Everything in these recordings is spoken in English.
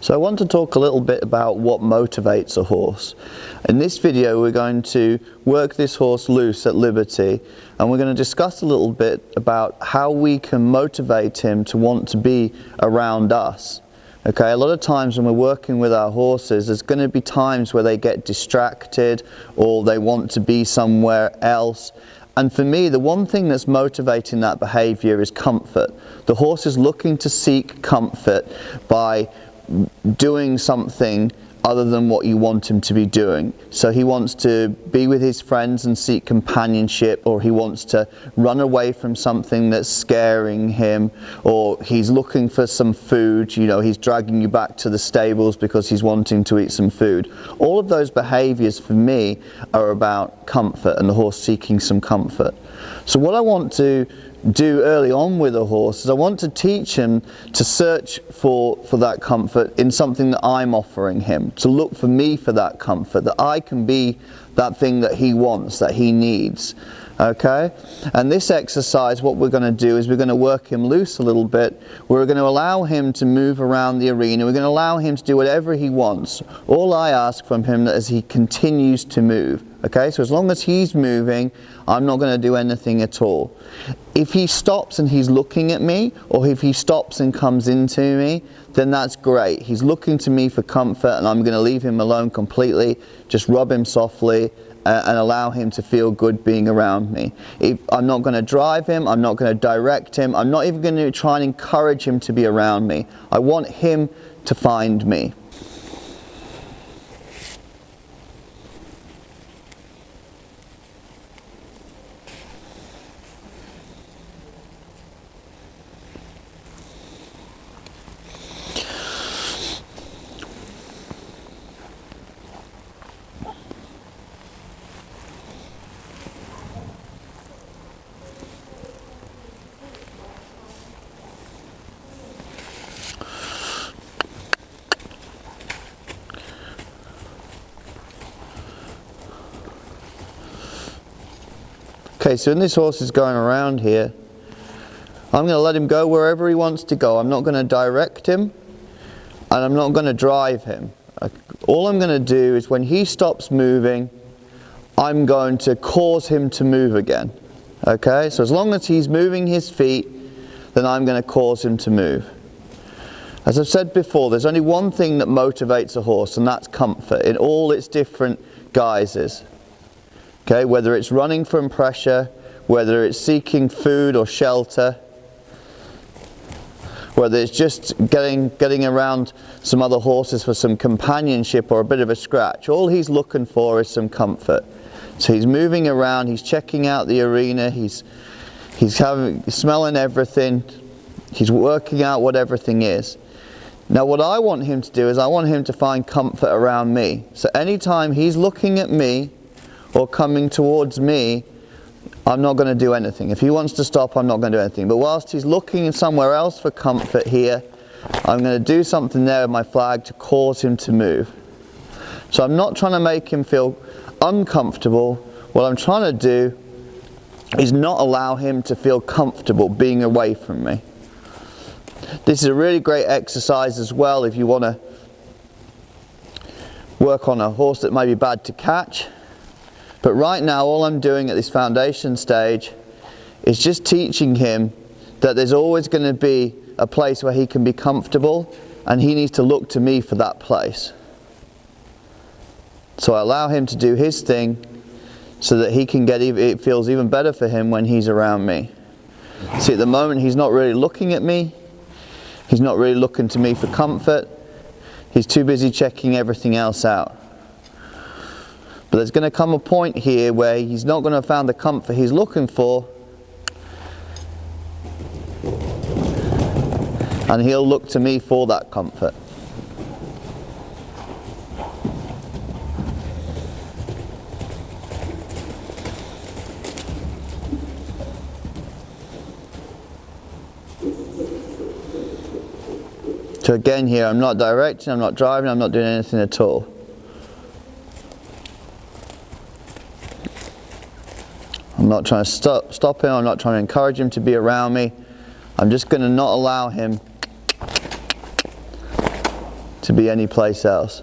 So I want to talk a little bit about what motivates a horse. In this video we're going to work this horse loose at liberty, and we're going to discuss a little bit about how we can motivate him to want to be around us. Okay, a lot of times when we're working with our horses, there's going to be times where they get distracted or they want to be somewhere else. And for me, the one thing that's motivating that behavior is comfort. The horse is looking to seek comfort by doing something other than what you want him to be doing. So he wants to be with his friends and seek companionship, or he wants to run away from something that's scaring him, or he's looking for some food, you know, he's dragging you back to the stables because he's wanting to eat some food. All of those behaviors for me are about comfort and the horse seeking some comfort. So what I want to do early on with a horse is I want to teach him to search for that comfort in something that I'm offering him, to look for me for that comfort, that I can be that thing that he wants, that he needs. Okay? And this exercise, what we're going to do is we're going to work him loose a little bit. We're going to allow him to move around the arena. We're going to allow him to do whatever he wants. All I ask from him is he continues to move. Okay? So as long as he's moving, I'm not going to do anything at all. If he stops and he's looking at me, or if he stops and comes into me, then that's great. He's looking to me for comfort, and I'm going to leave him alone completely. Just rub him softly and allow him to feel good being around me. I'm not going to drive him, I'm not going to direct him, I'm not even going to try and encourage him to be around me. I want him to find me. Okay, so when this horse is going around here, I'm going to let him go wherever he wants to go. I'm not going to direct him, and I'm not going to drive him. All I'm going to do is when he stops moving, I'm going to cause him to move again. Okay, so as long as he's moving his feet, then I'm going to cause him to move. As I've said before, there's only one thing that motivates a horse, and that's comfort in all its different guises. Okay, whether it's running from pressure, whether it's seeking food or shelter, whether it's just getting around some other horses for some companionship or a bit of a scratch, all he's looking for is some comfort. So he's moving around, he's checking out the arena, he's smelling everything, he's working out what everything is. Now what I want him to do is I want him to find comfort around me. So anytime he's looking at me or coming towards me, I'm not going to do anything. If he wants to stop, I'm not going to do anything. But whilst he's looking somewhere else for comfort here, I'm going to do something there with my flag to cause him to move. So I'm not trying to make him feel uncomfortable. What I'm trying to do is not allow him to feel comfortable being away from me. This is a really great exercise as well if you want to work on a horse that may be bad to catch. But right now all I'm doing at this foundation stage is just teaching him that there's always going to be a place where he can be comfortable, and he needs to look to me for that place. So I allow him to do his thing so that he can it feels even better for him when he's around me. See, at the moment he's not really looking at me, he's not really looking to me for comfort, he's too busy checking everything else out. But there's going to come a point here where he's not going to have found the comfort he's looking for, and he'll look to me for that comfort. So again here, I'm not directing, I'm not driving, I'm not doing anything at all. I'm not trying to stop him, I'm not trying to encourage him to be around me. I'm just going to not allow him to be any place else.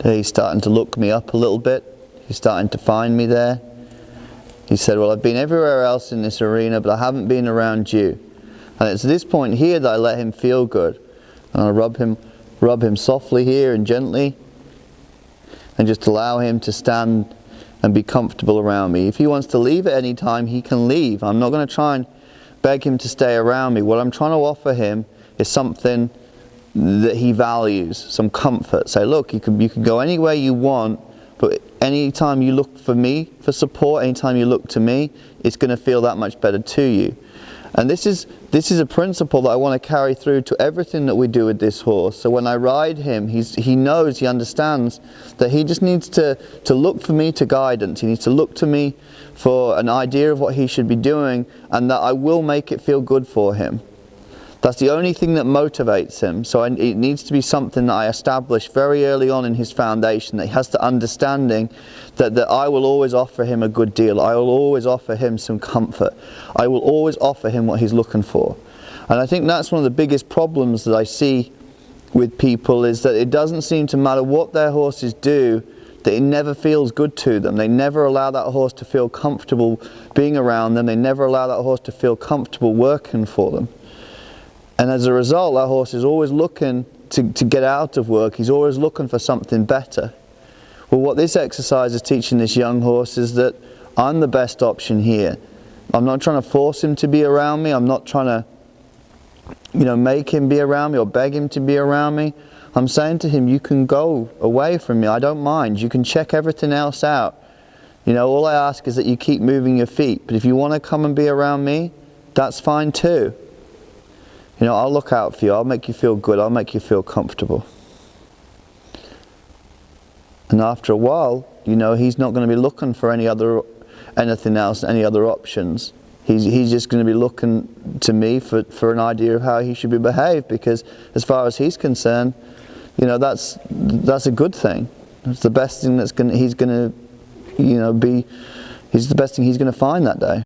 He's starting to look me up a little bit. He's starting to find me there. He said, well, I've been everywhere else in this arena, but I haven't been around you. And it's this point here that I let him feel good. And I rub him softly here and gently, and just allow him to stand and be comfortable around me. If he wants to leave at any time, he can leave. I'm not going to try and beg him to stay around me. What I'm trying to offer him is something that he values, some comfort. Say, look, you can go anywhere you want, but anytime you look for me for support, anytime you look to me, it's going to feel that much better to you. And this is a principle that I want to carry through to everything that we do with this horse. So when I ride him, he knows, he understands that he just needs to look for me to guidance. He needs to look to me for an idea of what he should be doing, and that I will make it feel good for him. That's the only thing that motivates him. So it needs to be something that I establish very early on in his foundation, that he has the understanding that I will always offer him a good deal. I will always offer him some comfort. I will always offer him what he's looking for. And I think that's one of the biggest problems that I see with people, is that it doesn't seem to matter what their horses do, that it never feels good to them. They never allow that horse to feel comfortable being around them. They never allow that horse to feel comfortable working for them. And as a result, that horse is always looking to get out of work. He's always looking for something better. Well, what this exercise is teaching this young horse is that I'm the best option here. I'm not trying to force him to be around me. I'm not trying to, make him be around me or beg him to be around me. I'm saying to him, you can go away from me. I don't mind. You can check everything else out. All I ask is that you keep moving your feet. But if you want to come and be around me, that's fine too. I'll look out for you. I'll make you feel good. I'll make you feel comfortable. And after a while, he's not going to be looking for anything else, any other options. He's just going to be looking to me for an idea of how he should be behaved, because as far as he's concerned, that's a good thing. It's the best thing he's the best thing he's going to find that day.